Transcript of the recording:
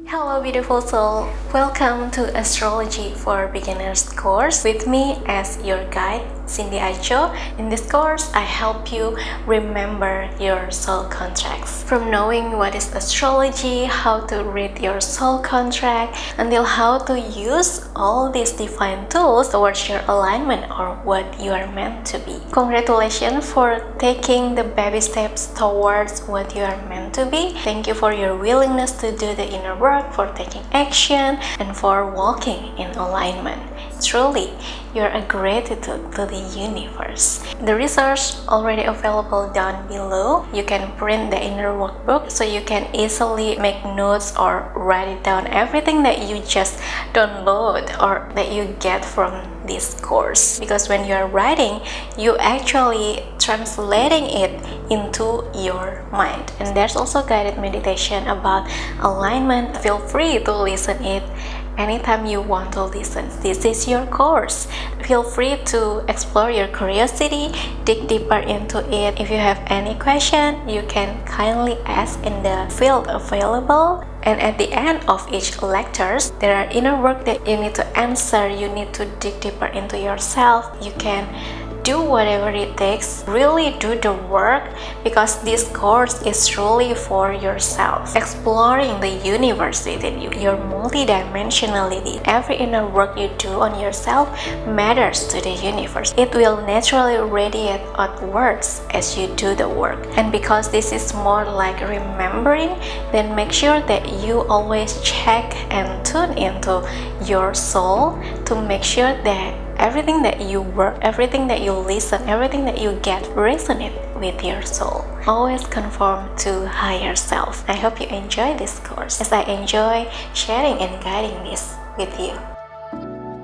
Hello beautiful soul, welcome to Astrology for Beginners course with me as your guide, Cindy Acho. In this course, I help you remember your soul contracts. From knowing what is astrology, how to read your soul contract, until how to use all these divine tools towards your alignment or what you are meant to be. Congratulations for taking the baby steps towards what you are meant to be. Thank you for your willingness to do the inner work, for taking action, and for walking in alignment. Truly, you're a gratitude to the universe. The resource already available down below. You can print the inner workbook so you can easily make notes or write it down, everything that you just download or that you get from this course. Because when you're writing, you actually translating it into your mind. And there's also guided meditation about alignment. Feel free to listen it anytime you want to listen. This is your course. Feel free to explore your curiosity, dig deeper into it. If you have any question, you can kindly ask in the field available. And at the end of each lectures, there are inner work that you need to answer. You need to dig deeper into yourself. You can do whatever it takes, really do the work, because this course is truly for yourself. Exploring the universe within you, your multidimensionality. Every inner work you do on yourself matters to the universe. It will naturally radiate outwards as you do the work. And because this is more like remembering, then make sure that you always check and tune into your soul to make sure that everything that you work, everything that you listen, everything that you get resonate with your soul. Always conform to higher self. I hope you enjoy this course as I enjoy sharing and guiding this with you.